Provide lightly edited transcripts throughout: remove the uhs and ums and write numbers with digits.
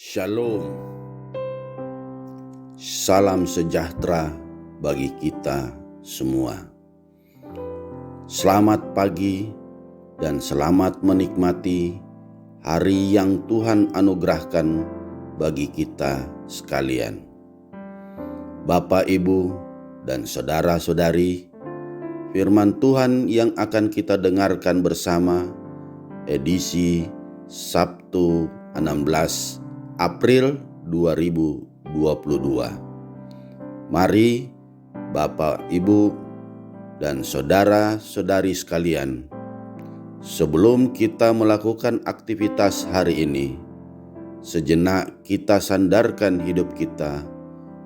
Shalom, salam sejahtera bagi kita semua. Selamat pagi dan selamat menikmati hari yang Tuhan anugerahkan bagi kita sekalian. Bapak, Ibu, dan saudara-saudari, firman Tuhan yang akan kita dengarkan bersama edisi Sabtu 16 April 2022. Mari Bapak, Ibu, dan saudara-saudari sekalian, sebelum kita melakukan aktivitas hari ini, sejenak kita sandarkan hidup kita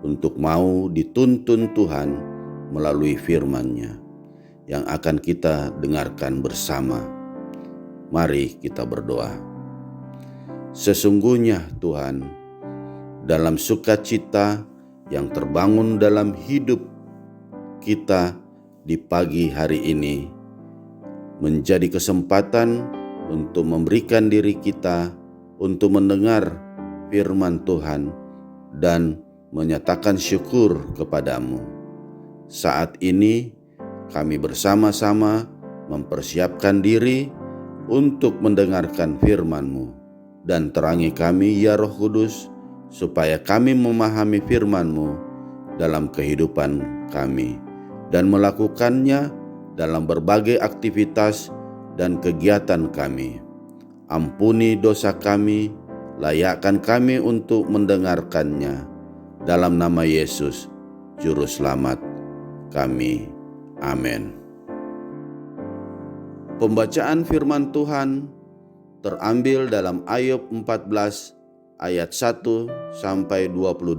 untuk mau dituntun Tuhan melalui firman-Nya yang akan kita dengarkan bersama. Mari kita berdoa. Sesungguhnya Tuhan, dalam sukacita yang terbangun dalam hidup kita di pagi hari ini, menjadi kesempatan untuk memberikan diri kita untuk mendengar firman Tuhan dan menyatakan syukur kepadamu. Saat ini kami bersama-sama mempersiapkan diri untuk mendengarkan firman-Mu. Dan terangi kami ya Roh Kudus, supaya kami memahami firman-Mu dalam kehidupan kami dan melakukannya dalam berbagai aktivitas dan kegiatan kami. Ampuni dosa kami, layakkan kami untuk mendengarkannya. Dalam nama Yesus, Juru Selamat kami. Amin. Pembacaan firman Tuhan terambil dalam Ayub 14 ayat 1 sampai 22.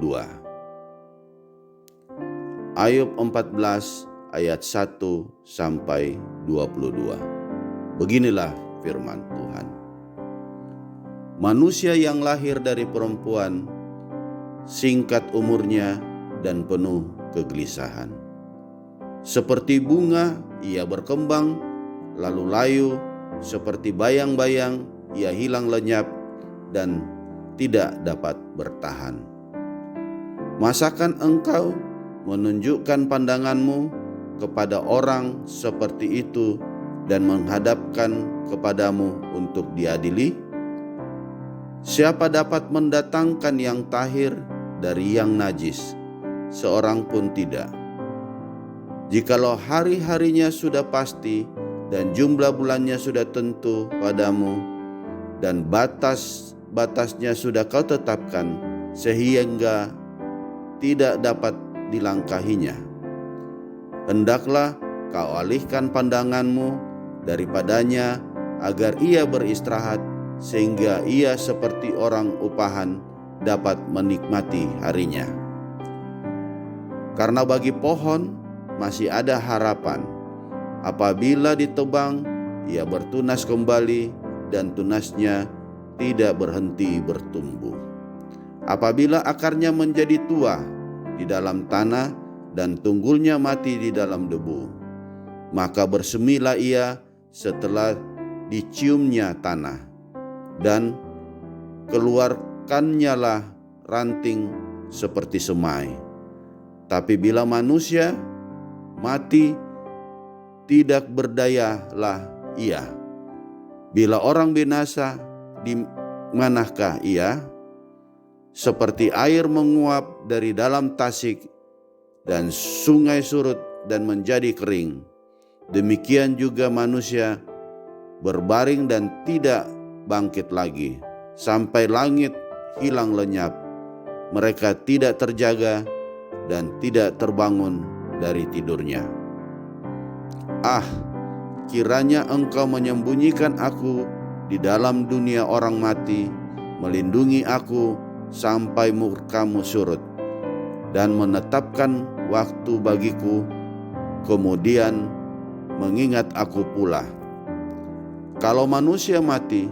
Ayub 14 ayat 1 sampai 22. Beginilah firman Tuhan. Manusia yang lahir dari perempuan singkat umurnya dan penuh kegelisahan. Seperti bunga ia berkembang lalu layu, seperti bayang-bayang ia hilang lenyap dan tidak dapat bertahan. Masakan engkau menunjukkan pandanganmu kepada orang seperti itu dan menghadapkan kepadamu untuk diadili? Siapa dapat mendatangkan yang tahir dari yang najis? Seorang pun tidak. Jikalau hari-harinya sudah pasti dan jumlah bulannya sudah tentu padamu, dan batas-batasnya sudah kau tetapkan sehingga tidak dapat dilangkahinya, hendaklah kau alihkan pandanganmu daripadanya agar ia beristirahat, sehingga ia seperti orang upahan dapat menikmati harinya. Karena bagi pohon masih ada harapan. Apabila ditebang, ia bertunas kembali dan tunasnya tidak berhenti bertumbuh. Apabila akarnya menjadi tua di dalam tanah dan tunggulnya mati di dalam debu, maka bersemilah ia setelah diciumnya tanah, dan keluarkannyalah ranting seperti semai. Tapi bila manusia mati, tidak berdayalah ia. Bila orang binasa, di manakah ia? Seperti air menguap dari dalam tasik dan sungai surut dan menjadi kering, demikian juga manusia berbaring dan tidak bangkit lagi, sampai langit hilang lenyap. Mereka tidak terjaga dan tidak terbangun dari tidurnya. Kiranya engkau menyembunyikan aku di dalam dunia orang mati, melindungi aku sampai murkamu surut, dan menetapkan waktu bagiku, kemudian mengingat aku pula. Kalau manusia mati,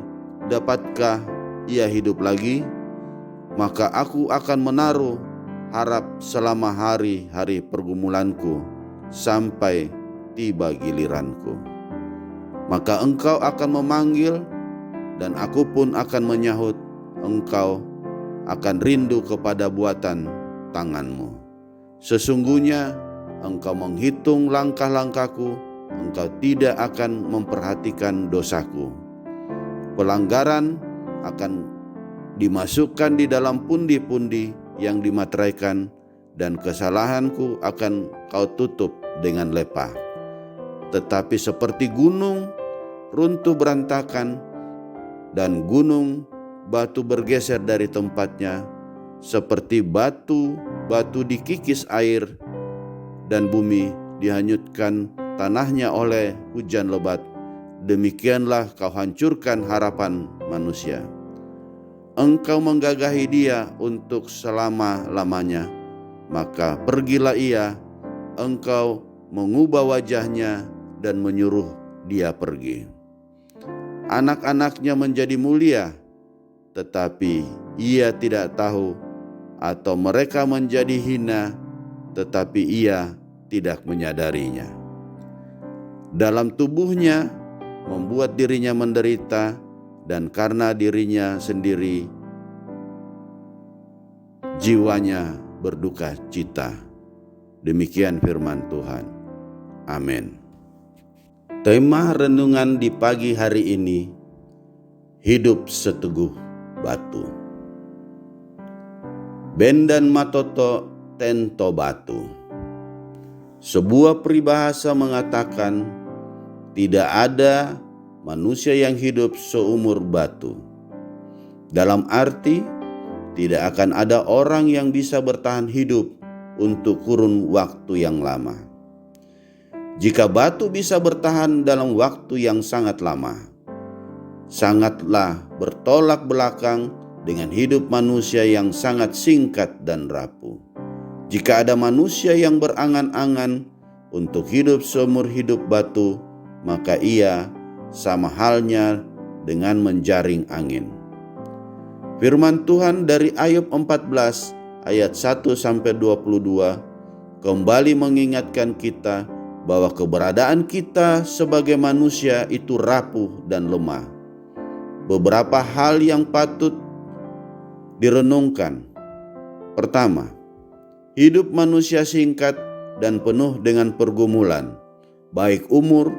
dapatkah ia hidup lagi? Maka aku akan menaruh harap selama hari-hari pergumulanku sampai tiba giliranku. Maka engkau akan memanggil dan aku pun akan menyahut engkau akan rindu kepada buatan tanganmu. Sesungguhnya Engkau menghitung langkah-langkahku, Engkau tidak akan memperhatikan dosaku. Pelanggaran akan dimasukkan di dalam pundi-pundi yang dimateraikan, dan kesalahanku akan Kau tutup dengan lepah. Tetapi seperti gunung runtuh berantakan dan gunung batu bergeser dari tempatnya, seperti batu-batu dikikis air dan bumi dihanyutkan tanahnya oleh hujan lebat, demikianlah Kau hancurkan harapan manusia. Engkau menggagahi dia untuk selama-lamanya, maka pergilah ia, Engkau mengubah wajahnya dan menyuruh dia pergi. Anak-anaknya menjadi mulia, tetapi ia tidak tahu, atau mereka menjadi hina, tetapi ia tidak menyadarinya. Dalam tubuhnya membuat dirinya menderita, dan karena dirinya sendiri jiwanya berduka cita. Demikian firman Tuhan. Amin. Tema renungan di pagi hari ini, hidup seteguh batu. Ben dan matoto tento batu. Sebuah peribahasa mengatakan tidak ada manusia yang hidup seumur batu. Dalam arti, tidak akan ada orang yang bisa bertahan hidup untuk kurun waktu yang lama. Jika batu bisa bertahan dalam waktu yang sangat lama, sangatlah bertolak belakang dengan hidup manusia yang sangat singkat dan rapuh. Jika ada manusia yang berangan-angan untuk hidup seumur hidup batu, maka ia sama halnya dengan menjaring angin. Firman Tuhan dari Ayub 14 ayat 1-22 kembali mengingatkan kita bahwa keberadaan kita sebagai manusia itu rapuh dan lemah. Beberapa hal yang patut direnungkan. Pertama, hidup manusia singkat dan penuh dengan pergumulan, baik umur,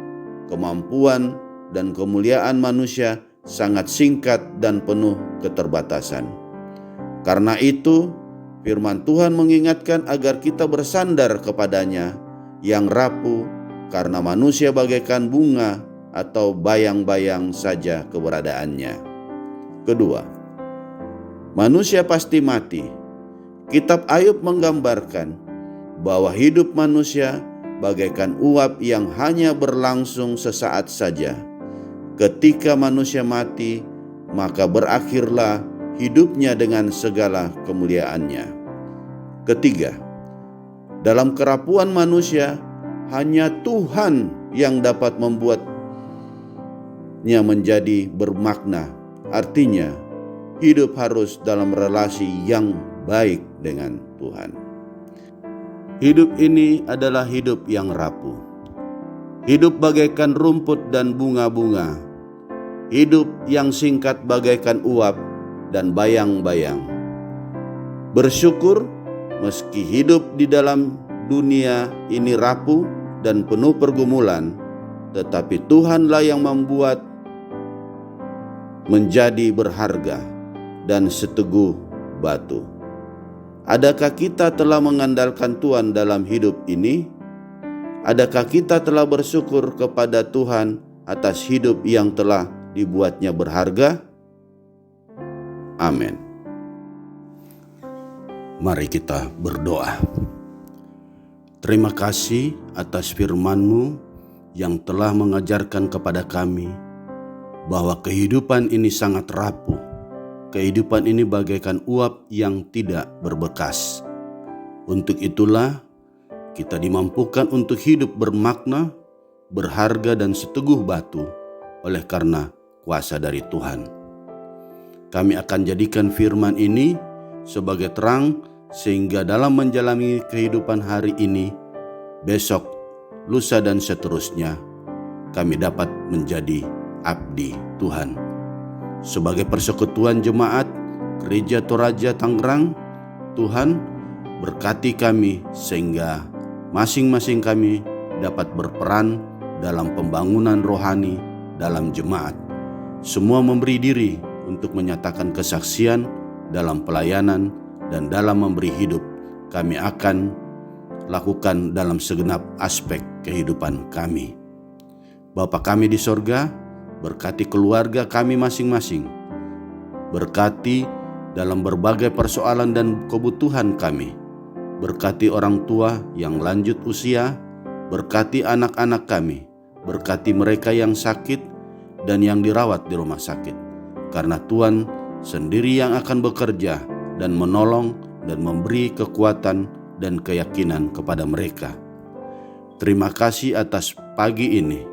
kemampuan, dan kemuliaan manusia sangat singkat dan penuh keterbatasan. Karena itu, firman Tuhan mengingatkan agar kita bersandar kepadanya yang rapuh, karena manusia bagaikan bunga atau bayang-bayang saja keberadaannya. Kedua, manusia pasti mati. Kitab Ayub menggambarkan bahwa hidup manusia bagaikan uap yang hanya berlangsung sesaat saja. Ketika manusia mati, maka berakhirlah hidupnya dengan segala kemuliaannya. Ketiga, dalam kerapuhan manusia, hanya Tuhan yang dapat membuatnya menjadi bermakna. Artinya, hidup harus dalam relasi yang baik dengan Tuhan. Hidup ini adalah hidup yang rapuh. Hidup bagaikan rumput dan bunga-bunga. Hidup yang singkat bagaikan uap dan bayang-bayang. Bersyukur meski hidup di dalam dunia ini rapuh dan penuh pergumulan, tetapi Tuhanlah yang membuat menjadi berharga dan seteguh batu. Adakah kita telah mengandalkan Tuhan dalam hidup ini? Adakah kita telah bersyukur kepada Tuhan atas hidup yang telah dibuatnya berharga? Amin. Mari kita berdoa. Terima kasih atas firman-Mu yang telah mengajarkan kepada kami bahwa kehidupan ini sangat rapuh. Kehidupan ini bagaikan uap yang tidak berbekas. Untuk itulah kita dimampukan untuk hidup bermakna, berharga dan seteguh batu oleh karena kuasa dari Tuhan. Kami akan jadikan firman ini sebagai terang sehingga dalam menjalani kehidupan hari ini, besok, lusa dan seterusnya, kami dapat menjadi abdi Tuhan. Sebagai persekutuan jemaat Gereja Toraja Tangerang, Tuhan berkati kami sehingga masing-masing kami dapat berperan dalam pembangunan rohani dalam jemaat. Semua memberi diri untuk menyatakan kesaksian dalam pelayanan dan dalam memberi hidup. Kami akan lakukan dalam segenap aspek kehidupan kami. Bapa kami di sorga, berkati keluarga kami masing-masing. Berkati dalam berbagai persoalan dan kebutuhan kami. Berkati orang tua yang lanjut usia, berkati anak-anak kami, berkati mereka yang sakit dan yang dirawat di rumah sakit. Karena Tuhan sendiri yang akan bekerja dan menolong dan memberi kekuatan dan keyakinan kepada mereka. Terima kasih atas pagi ini.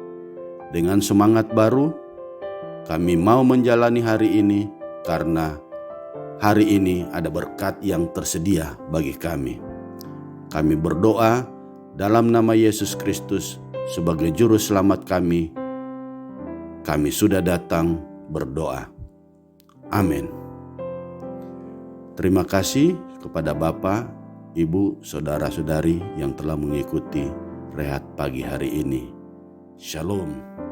Dengan semangat baru, kami mau menjalani hari ini karena hari ini ada berkat yang tersedia bagi kami. Kami berdoa dalam nama Yesus Kristus sebagai juru selamat kami. Kami sudah datang berdoa. Amin. Terima kasih kepada Bapak, Ibu, saudara-saudari yang telah mengikuti rehat pagi hari ini. Shalom.